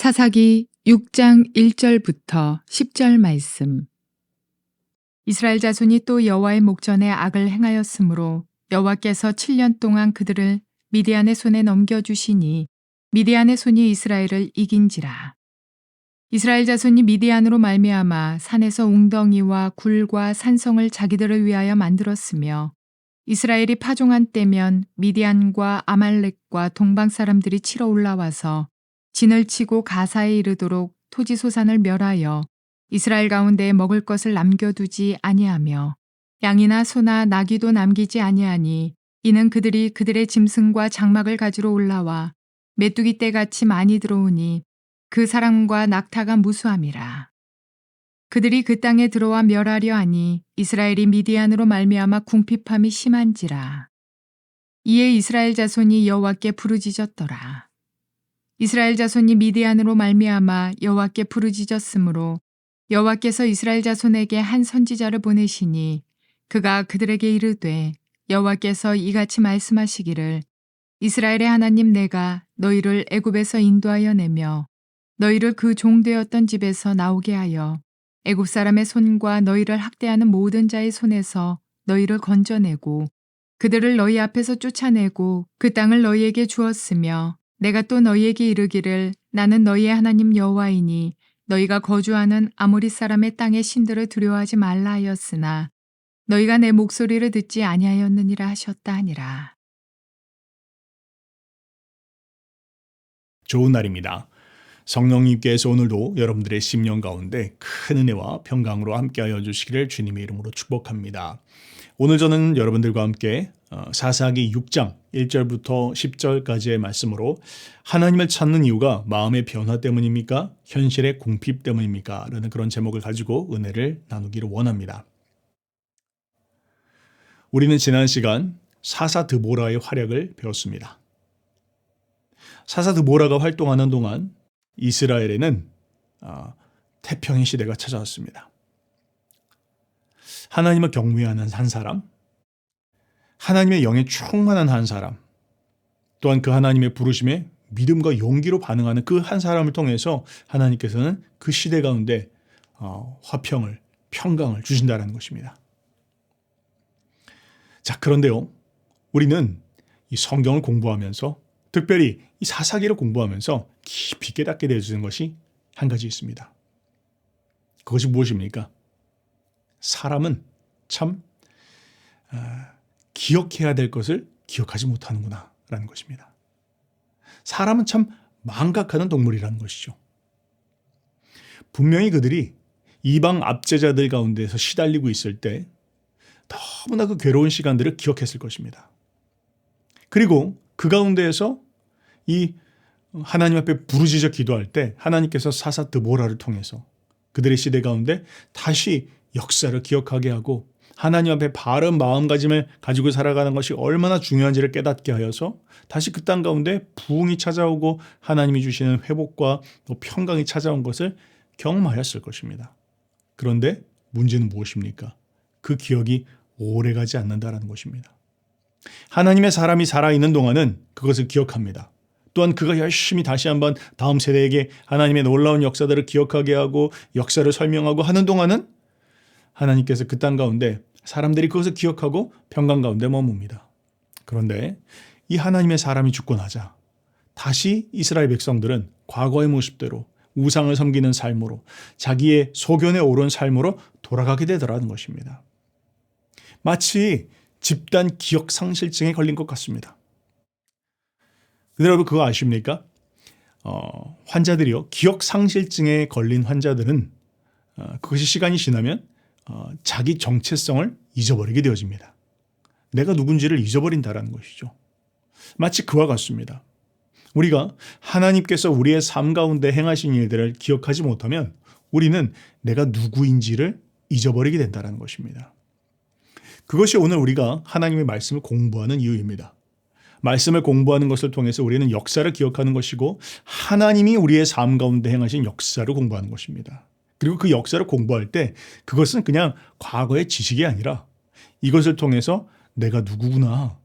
사사기 6장 1절부터 10절 말씀. 이스라엘 자손이 또 여호와의 목전에 악을 행하였으므로 여호와께서 7년 동안 그들을 미디안의 손에 넘겨주시니 미디안의 손이 이스라엘을 이긴지라. 이스라엘 자손이 미디안으로 말미암아 산에서 웅덩이와 굴과 산성을 자기들을 위하여 만들었으며 이스라엘이 파종한 때면 미디안과 아말렉과 동방 사람들이 치러 올라와서 진을 치고 가사에 이르도록 토지 소산을 멸하여 이스라엘 가운데에 먹을 것을 남겨두지 아니하며 양이나 소나 나귀도 남기지 아니하니 이는 그들이 그들의 짐승과 장막을 가지러 올라와 메뚜기 떼같이 많이 들어오니 그 사람과 낙타가 무수함이라. 그들이 그 땅에 들어와 멸하려 하니 이스라엘이 미디안으로 말미암아 궁핍함이 심한지라. 이에 이스라엘 자손이 여호와께 부르짖었더라. 이스라엘 자손이 미디안으로 말미암아 여호와께 부르짖었으므로 여호와께서 이스라엘 자손에게 한 선지자를 보내시니 그가 그들에게 이르되 여호와께서 이같이 말씀하시기를 이스라엘의 하나님 내가 너희를 애굽에서 인도하여 내며 너희를 그 종되었던 집에서 나오게 하여 애굽 사람의 손과 너희를 학대하는 모든 자의 손에서 너희를 건져내고 그들을 너희 앞에서 쫓아내고 그 땅을 너희에게 주었으며 내가 또 너희에게 이르기를 나는 너희의 하나님 여호와이니 너희가 거주하는 아모리 사람의 땅의 신들을 두려워하지 말라 하였으나 너희가 내 목소리를 듣지 아니하였느니라 하셨다 하니라. 좋은 날입니다. 성령님께서 오늘도 여러분들의 심령 가운데 큰 은혜와 평강으로 함께하여 주시기를 주님의 이름으로 축복합니다. 오늘 저는 여러분들과 함께 사사기 6장 1절부터 10절까지의 말씀으로 하나님을 찾는 이유가 마음의 변화 때문입니까? 현실의 궁핍 때문입니까? 라는 그런 제목을 가지고 은혜를 나누기를 원합니다. 우리는 지난 시간 사사 드보라의 활약을 배웠습니다. 사사 드보라가 활동하는 동안 이스라엘에는 태평의 시대가 찾아왔습니다. 하나님을 경외하는 한 사람, 하나님의 영에 충만한 한 사람, 또한 그 하나님의 부르심에 믿음과 용기로 반응하는 그 한 사람을 통해서 하나님께서는 그 시대 가운데 화평을, 평강을 주신다는 것입니다. 자, 그런데요, 우리는 이 성경을 공부하면서 특별히 이 사사기를 공부하면서 깊이 깨닫게 되어지는 것이 한 가지 있습니다. 그것이 무엇입니까? 사람은 참 기억해야 될 것을 기억하지 못하는구나 라는 것입니다. 사람은 참 망각하는 동물이라는 것이죠. 분명히 그들이 이방 압제자들 가운데서 시달리고 있을 때 너무나 그 괴로운 시간들을 기억했을 것입니다. 그리고 그 가운데에서 이 하나님 앞에 부르짖어 기도할 때 하나님께서 사사 드보라를 통해서 그들의 시대 가운데 다시 역사를 기억하게 하고 하나님 앞에 바른 마음가짐을 가지고 살아가는 것이 얼마나 중요한지를 깨닫게 하여서 다시 그 땅 가운데 부흥이 찾아오고 하나님이 주시는 회복과 평강이 찾아온 것을 경험하였을 것입니다. 그런데 문제는 무엇입니까? 그 기억이 오래가지 않는다는 것입니다. 하나님의 사람이 살아있는 동안은 그것을 기억합니다. 또한 그가 열심히 다시 한번 다음 세대에게 하나님의 놀라운 역사들을 기억하게 하고 역사를 설명하고 하는 동안은 하나님께서 그 땅 가운데 사람들이 그것을 기억하고 평강 가운데 머뭅니다. 그런데 이 하나님의 사람이 죽고 나자 다시 이스라엘 백성들은 과거의 모습대로 우상을 섬기는 삶으로 자기의 소견에 오른 삶으로 돌아가게 되더라는 것입니다. 마치 집단 기억 상실증에 걸린 것 같습니다. 여러분 그거 아십니까? 환자들이요. 기억 상실증에 걸린 환자들은 그것이 시간이 지나면 자기 정체성을 잊어버리게 되어집니다. 내가 누군지를 잊어버린다라는 것이죠. 마치 그와 같습니다. 우리가 하나님께서 우리의 삶 가운데 행하신 일들을 기억하지 못하면 우리는 내가 누구인지를 잊어버리게 된다는 것입니다. 그것이 오늘 우리가 하나님의 말씀을 공부하는 이유입니다. 말씀을 공부하는 것을 통해서 우리는 역사를 기억하는 것이고 하나님이 우리의 삶 가운데 행하신 역사를 공부하는 것입니다. 그리고 그 역사를 공부할 때 그것은 그냥 과거의 지식이 아니라 이것을 통해서 내가 누구구나,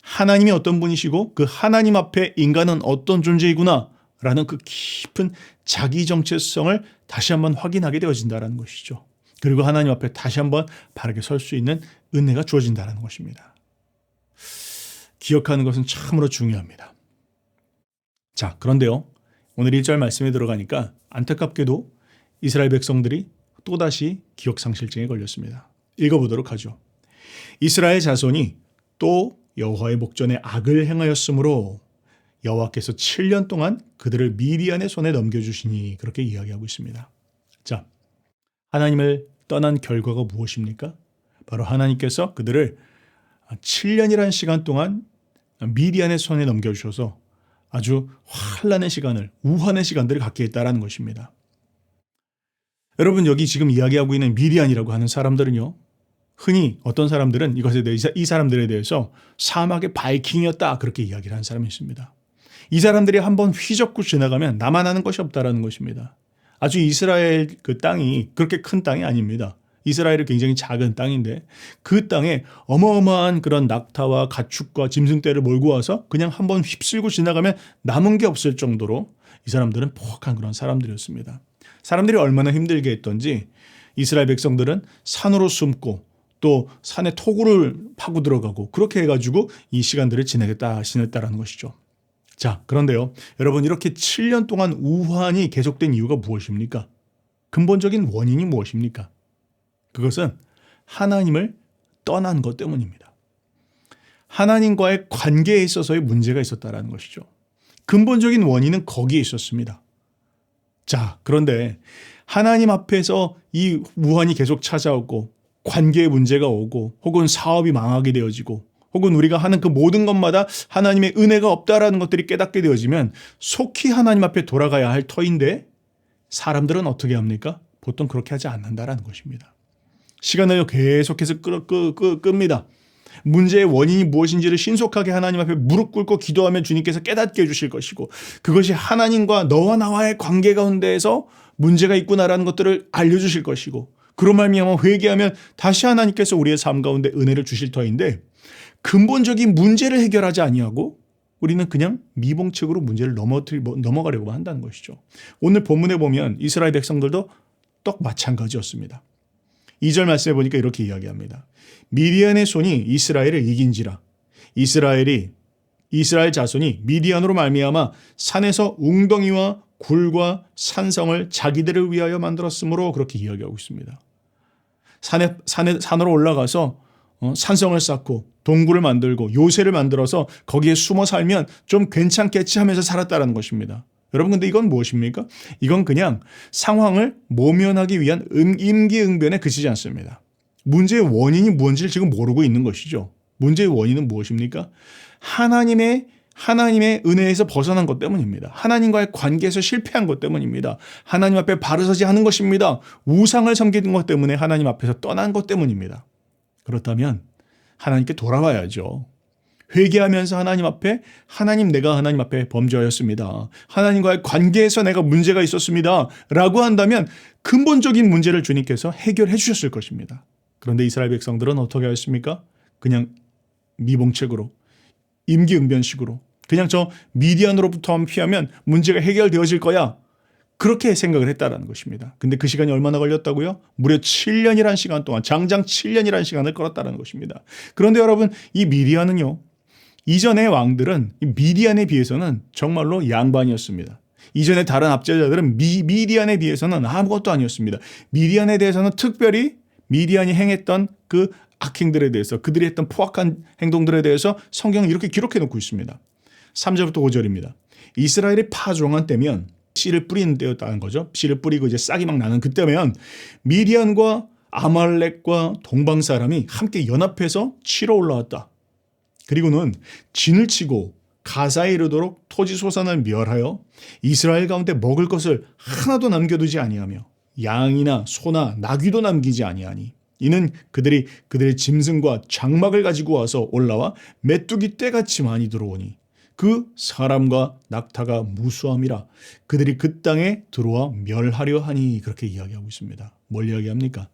하나님이 어떤 분이시고 그 하나님 앞에 인간은 어떤 존재이구나 라는 그 깊은 자기 정체성을 다시 한번 확인하게 되어진다는 것이죠. 그리고 하나님 앞에 다시 한번 바르게 설 수 있는 은혜가 주어진다는 것입니다. 기억하는 것은 참으로 중요합니다. 자, 그런데요. 오늘 1절 말씀에 들어가니까 안타깝게도 이스라엘 백성들이 또다시 기억상실증에 걸렸습니다. 읽어보도록 하죠. 이스라엘 자손이 또 여호와의 목전에 악을 행하였으므로 여호와께서 7년 동안 그들을 미디안의 손에 넘겨주시니 그렇게 이야기하고 있습니다. 자, 하나님을 떠난 결과가 무엇입니까? 바로 하나님께서 그들을 7년이라는 시간 동안 미디안의 손에 넘겨주셔서 아주 환난의 시간을, 우환의 시간들을 갖게 했다라는 것입니다. 여러분, 여기 지금 이야기하고 있는 미디안이라고 하는 사람들은요, 흔히 어떤 사람들은 이것에 대해서 이 사람들에 대해서 사막의 바이킹이었다 그렇게 이야기를 하는 사람이 있습니다. 이 사람들이 한번 휘젓고 지나가면 나만 아는 것이 없다라는 것입니다. 아주 이스라엘 그 땅이 그렇게 큰 땅이 아닙니다. 이스라엘이 굉장히 작은 땅인데 그 땅에 어마어마한 그런 낙타와 가축과 짐승떼를 몰고 와서 그냥 한번 휩쓸고 지나가면 남은 게 없을 정도로 이 사람들은 포악한 그런 사람들이었습니다. 사람들이 얼마나 힘들게 했던지 이스라엘 백성들은 산으로 숨고 또 산에 토굴을 파고 들어가고 그렇게 해가지고 이 시간들을 지냈다라는 것이죠. 자, 그런데요. 여러분, 이렇게 7년 동안 우환이 계속된 이유가 무엇입니까? 근본적인 원인이 무엇입니까? 그것은 하나님을 떠난 것 때문입니다. 하나님과의 관계에 있어서의 문제가 있었다라는 것이죠. 근본적인 원인은 거기에 있었습니다. 자, 그런데 하나님 앞에서 이 우환이 계속 찾아오고 관계에 문제가 오고 혹은 사업이 망하게 되어지고 혹은 우리가 하는 그 모든 것마다 하나님의 은혜가 없다라는 것들이 깨닫게 되어지면 속히 하나님 앞에 돌아가야 할 터인데 사람들은 어떻게 합니까? 보통 그렇게 하지 않는다라는 것입니다. 시간을 계속해서 끕니다. 문제의 원인이 무엇인지를 신속하게 하나님 앞에 무릎 꿇고 기도하면 주님께서 깨닫게 해주실 것이고 그것이 하나님과 너와 나와의 관계 가운데에서 문제가 있구나라는 것들을 알려주실 것이고 그로 말미암아 회개하면 다시 하나님께서 우리의 삶 가운데 은혜를 주실 터인데 근본적인 문제를 해결하지 아니하고 우리는 그냥 미봉책으로 문제를 넘어가려고 한다는 것이죠. 오늘 본문에 보면 이스라엘 백성들도 똑 마찬가지였습니다. 2절 말씀에 보니까 이렇게 이야기합니다. 미디안의 손이 이스라엘을 이긴지라 이스라엘 자손이 미디안으로 말미암아 산에서 웅덩이와 굴과 산성을 자기들을 위하여 만들었으므로 그렇게 이야기하고 있습니다. 산으로 올라가서 산성을 쌓고 동굴을 만들고 요새를 만들어서 거기에 숨어 살면 좀 괜찮겠지 하면서 살았다는 것입니다. 여러분, 근데 이건 무엇입니까? 이건 그냥 상황을 모면하기 위한 임기응변에 그치지 않습니다. 문제의 원인이 무엇인지를 지금 모르고 있는 것이죠. 문제의 원인은 무엇입니까? 하나님의 은혜에서 벗어난 것 때문입니다. 하나님과의 관계에서 실패한 것 때문입니다. 하나님 앞에 바로 서지 않은 것입니다. 우상을 섬기는 것 때문에 하나님 앞에서 떠난 것 때문입니다. 그렇다면 하나님께 돌아와야죠. 회개하면서 내가 하나님 앞에 범죄하였습니다. 하나님과의 관계에서 내가 문제가 있었습니다. 라고 한다면 근본적인 문제를 주님께서 해결해 주셨을 것입니다. 그런데 이스라엘 백성들은 어떻게 하였습니까? 그냥 미봉책으로, 임기응변식으로 그냥 저 미디안으로부터만 피하면 문제가 해결되어질 거야. 그렇게 생각을 했다라는 것입니다. 근데 그 시간이 얼마나 걸렸다고요? 무려 7년이라는 시간 동안, 장장 7년이라는 시간을 끌었다는 것입니다. 그런데 여러분, 이 미디안은요, 이전의 왕들은 이 미디안에 비해서는 정말로 양반이었습니다. 이전의 다른 압제자들은 미디안에 비해서는 아무것도 아니었습니다. 미디안에 대해서는 특별히 미디안이 행했던 그 악행들에 대해서, 그들이 했던 포악한 행동들에 대해서 성경은 이렇게 기록해 놓고 있습니다. 3절부터 5절입니다. 이스라엘이 파종한 때면 씨를 뿌리는 때였다는 거죠. 씨를 뿌리고 이제 싹이 막 나는 그때면 미디안과 아말렉과 동방 사람이 함께 연합해서 치러 올라왔다. 그리고는 진을 치고 가사에 이르도록 토지 소산을 멸하여 이스라엘 가운데 먹을 것을 하나도 남겨두지 아니하며 양이나 소나 나귀도 남기지 아니하니 이는 그들의 짐승과 장막을 가지고 와서 올라와 메뚜기 떼같이 많이 들어오니 그 사람과 낙타가 무수함이라 그들이 그 땅에 들어와 멸하려 하니 그렇게 이야기하고 있습니다. 뭘 이야기합니까?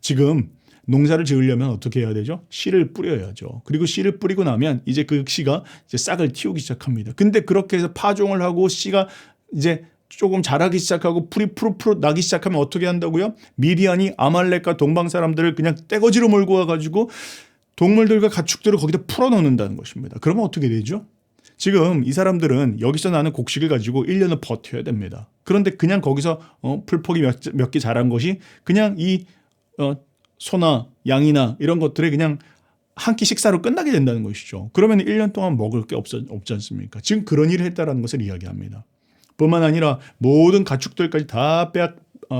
지금 농사를 지으려면 어떻게 해야 되죠? 씨를 뿌려야죠. 그리고 씨를 뿌리고 나면 이제 그 씨가 이제 싹을 틔우기 시작합니다. 근데 그렇게 해서 파종을 하고 씨가 이제 조금 자라기 시작하고 풀이 푸릇푸릇 나기 시작하면 어떻게 한다고요? 미디안이 아말렉과 동방 사람들을 그냥 떼거지로 몰고 와가지고 동물들과 가축들을 거기다 풀어넣는다는 것입니다. 그러면 어떻게 되죠? 지금 이 사람들은 여기서 나는 곡식을 가지고 1년을 버텨야 됩니다. 그런데 그냥 거기서 풀포기 몇 개 자란 것이 그냥 이 소나 양이나 이런 것들이 그냥 한 끼 식사로 끝나게 된다는 것이죠. 그러면 1년 동안 먹을 게 없지 않습니까? 지금 그런 일을 했다라는 것을 이야기합니다. 뿐만 아니라 모든 가축들까지 다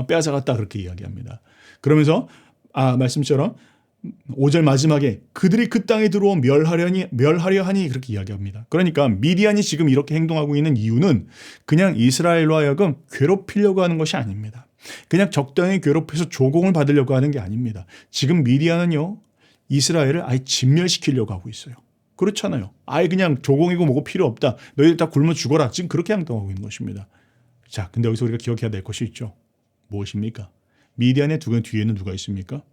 빼앗아갔다 그렇게 이야기합니다. 그러면서 말씀처럼 5절 마지막에 그들이 그 땅에 들어오 멸하려 하니 그렇게 이야기합니다. 그러니까 미디안이 지금 이렇게 행동하고 있는 이유는 그냥 이스라엘로 하여금 괴롭히려고 하는 것이 아닙니다. 그냥 적당히 괴롭혀서 조공을 받으려고 하는 게 아닙니다. 지금 미디안은요, 이스라엘을 아예 진멸시키려고 하고 있어요. 그렇잖아요. 아예 그냥 조공이고 뭐고 필요 없다. 너희들 다 굶어 죽어라. 지금 그렇게 행동하고 있는 것입니다. 자, 근데 여기서 우리가 기억해야 될 것이 있죠. 무엇입니까? 미디안의 뒤에는 누가 있습니까?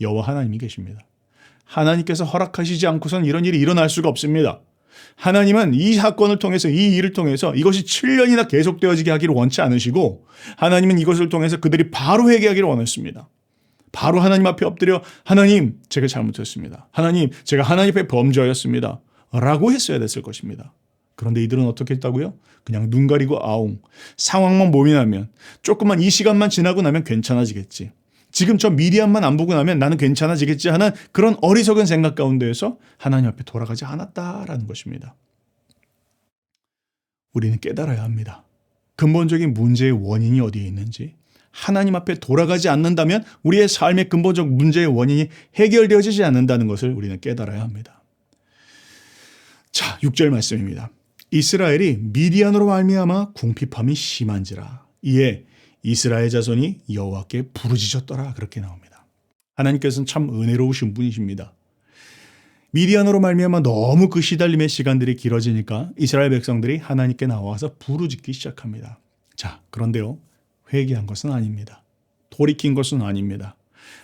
여호와 하나님이 계십니다. 하나님께서 허락하시지 않고선 이런 일이 일어날 수가 없습니다. 하나님은 이 사건을 통해서 이 일을 통해서 이것이 7년이나 계속되어지게 하기를 원치 않으시고 하나님은 이것을 통해서 그들이 바로 회개하기를 원했습니다. 바로 하나님 앞에 엎드려 하나님 제가 잘못했습니다. 하나님 제가 하나님 앞에 범죄하였습니다. 라고 했어야 됐을 것입니다. 그런데 이들은 어떻게 했다고요? 그냥 눈 가리고 아웅. 상황만 모면하면 조금만 이 시간만 지나고 나면 괜찮아지겠지. 지금 저 미디안만 안 보고 나면 나는 괜찮아지겠지 하는 그런 어리석은 생각 가운데에서 하나님 앞에 돌아가지 않았다라는 것입니다. 우리는 깨달아야 합니다. 근본적인 문제의 원인이 어디에 있는지. 하나님 앞에 돌아가지 않는다면 우리의 삶의 근본적 문제의 원인이 해결되어지지 않는다는 것을 우리는 깨달아야 합니다. 자, 6절 말씀입니다. 이스라엘이 미디안으로 말미암아 궁핍함이 심한지라 이에 이스라엘 자손이 여호와께 부르짖었더라 그렇게 나옵니다. 하나님께서는 참 은혜로우신 분이십니다. 미디안으로 말미암아 너무 그 시달림의 시간들이 길어지니까 이스라엘 백성들이 하나님께 나와서 부르짖기 시작합니다. 자, 그런데요. 회개한 것은 아닙니다. 돌이킨 것은 아닙니다.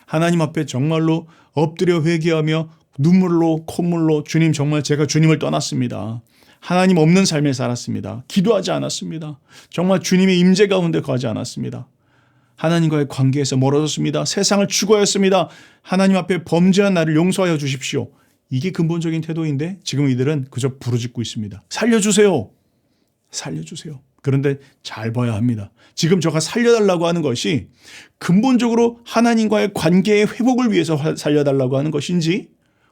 하나님 앞에 정말로 엎드려 회개하며 눈물로 콧물로 주님 정말 제가 주님을 떠났습니다. 하나님 없는 삶을 살았습니다. 기도하지 않았습니다. 정말 주님의 임재 가운데 거하지 않았습니다. 하나님과의 관계에서 멀어졌습니다. 세상을 추구하였습니다. 하나님 앞에 범죄한 나를 용서하여 주십시오. 이게 근본적인 태도인데 지금 이들은 그저 부르짖고 있습니다. 살려주세요. 살려주세요. 그런데 잘 봐야 합니다. 지금 저가 살려달라고 하는 것이 근본적으로 하나님과의 관계의 회복을 위해서 살려달라고 하는 것인지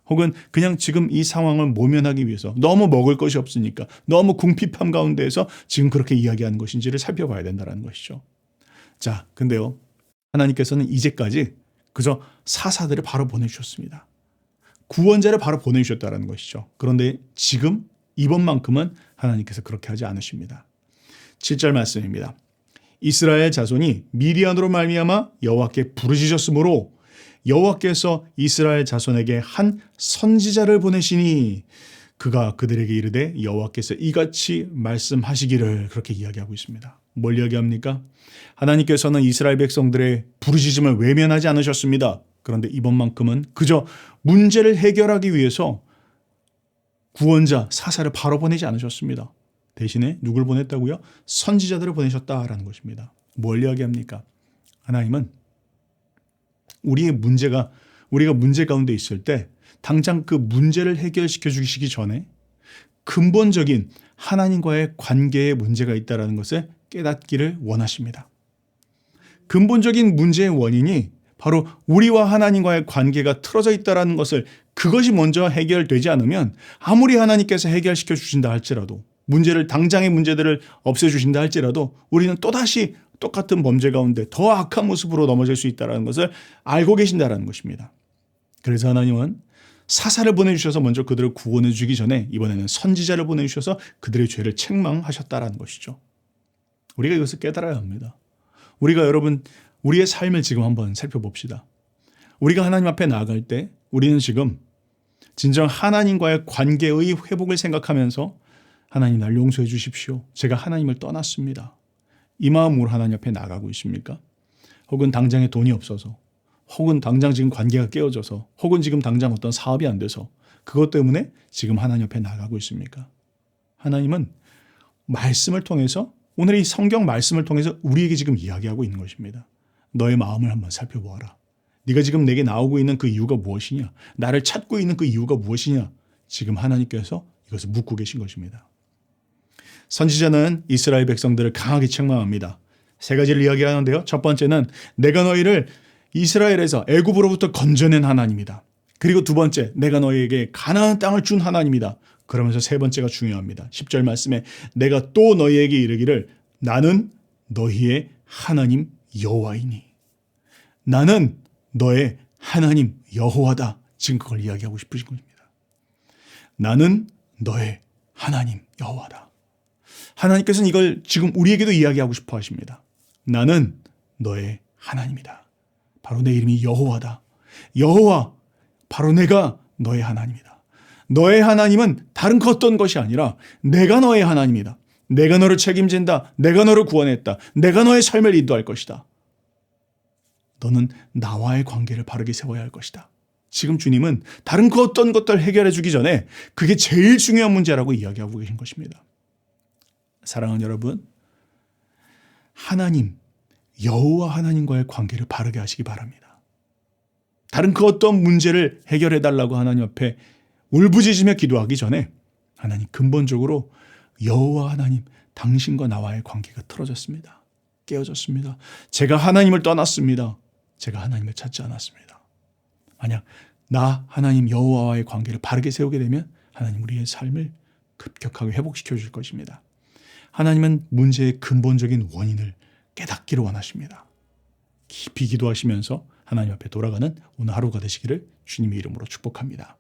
혹은 그냥 지금 이 상황을 모면하기 위해서 너무 먹을 것이 없으니까 너무 궁핍함 가운데에서 지금 그렇게 이야기하는 것인지를 살펴봐야 된다는 것이죠. 자, 근데요. 하나님께서는 이제까지 그저 사사들을 바로 보내주셨습니다. 구원자를 바로 보내주셨다는 것이죠. 그런데 지금 이번만큼은 하나님께서 그렇게 하지 않으십니다. 7절 말씀입니다. 이스라엘 자손이 미디안으로 말미암아 여호와께 부르짖었으므로 여호와께서 이스라엘 자손에게 한 선지자를 보내시니 그가 그들에게 이르되 여호와께서 이같이 말씀하시기를 그렇게 이야기하고 있습니다. 뭘 이야기합니까? 하나님께서는 이스라엘 백성들의 부르짖음을 외면하지 않으셨습니다. 그런데 이번만큼은 그저 문제를 해결하기 위해서 구원자 사사를 바로 보내지 않으셨습니다. 대신에 누굴 보냈다고요? 선지자들을 보내셨다라는 것입니다. 뭘 이야기합니까? 하나님은 우리가 문제 가운데 있을 때 당장 그 문제를 해결시켜 주시기 전에 근본적인 하나님과의 관계에 문제가 있다는 것을 깨닫기를 원하십니다. 근본적인 문제의 원인이 바로 우리와 하나님과의 관계가 틀어져 있다는 것을 그것이 먼저 해결되지 않으면 아무리 하나님께서 해결시켜 주신다 할지라도 당장의 문제들을 없애주신다 할지라도 우리는 또다시 똑같은 범죄 가운데 더 악한 모습으로 넘어질 수 있다는 것을 알고 계신다는 것입니다. 그래서 하나님은 사사를 보내주셔서 먼저 그들을 구원해 주기 전에 이번에는 선지자를 보내주셔서 그들의 죄를 책망하셨다는 것이죠. 우리가 이것을 깨달아야 합니다. 여러분 우리의 삶을 지금 한번 살펴봅시다. 우리가 하나님 앞에 나아갈 때 우리는 지금 진정 하나님과의 관계의 회복을 생각하면서 하나님 날 용서해 주십시오. 제가 하나님을 떠났습니다. 이 마음으로 하나님 앞에 나가고 있습니까? 혹은 당장에 돈이 없어서 혹은 당장 지금 관계가 깨어져서 혹은 지금 당장 어떤 사업이 안 돼서 그것 때문에 지금 하나님 앞에 나가고 있습니까? 하나님은 말씀을 통해서 오늘 이 성경 말씀을 통해서 우리에게 지금 이야기하고 있는 것입니다. 너의 마음을 한번 살펴보아라. 네가 지금 내게 나오고 있는 그 이유가 무엇이냐? 나를 찾고 있는 그 이유가 무엇이냐? 지금 하나님께서 이것을 묻고 계신 것입니다. 선지자는 이스라엘 백성들을 강하게 책망합니다. 세 가지를 이야기하는데요. 첫 번째는 내가 너희를 이스라엘에서 애굽으로부터 건져낸 하나님이다. 그리고 두 번째, 내가 너희에게 가나안 땅을 준 하나님이다. 그러면서 세 번째가 중요합니다. 10절 말씀에 내가 또 너희에게 이르기를 나는 너희의 하나님 여호와이니. 나는 너의 하나님 여호와다. 지금 그걸 이야기하고 싶으신 것입니다. 나는 너의 하나님 여호와다. 하나님께서는 이걸 지금 우리에게도 이야기하고 싶어 하십니다. 나는 너의 하나님이다. 바로 내 이름이 여호와다. 여호와, 바로 내가 너의 하나님이다. 너의 하나님은 다른 그 어떤 것이 아니라 내가 너의 하나님이다. 내가 너를 책임진다. 내가 너를 구원했다. 내가 너의 삶을 인도할 것이다. 너는 나와의 관계를 바르게 세워야 할 것이다. 지금 주님은 다른 그 어떤 것들 해결해 주기 전에 그게 제일 중요한 문제라고 이야기하고 계신 것입니다. 사랑하는 여러분, 하나님, 여호와 하나님과의 관계를 바르게 하시기 바랍니다. 다른 그 어떤 문제를 해결해 달라고 하나님 앞에 울부짖으며 기도하기 전에 하나님, 근본적으로 여호와 하나님, 당신과 나와의 관계가 틀어졌습니다. 깨어졌습니다. 제가 하나님을 떠났습니다. 제가 하나님을 찾지 않았습니다. 만약 나 하나님 여호와와의 관계를 바르게 세우게 되면 하나님 우리의 삶을 급격하게 회복시켜 줄 것입니다. 하나님은 문제의 근본적인 원인을 깨닫기를 원하십니다. 깊이 기도하시면서 하나님 앞에 돌아가는 오늘 하루가 되시기를 주님의 이름으로 축복합니다.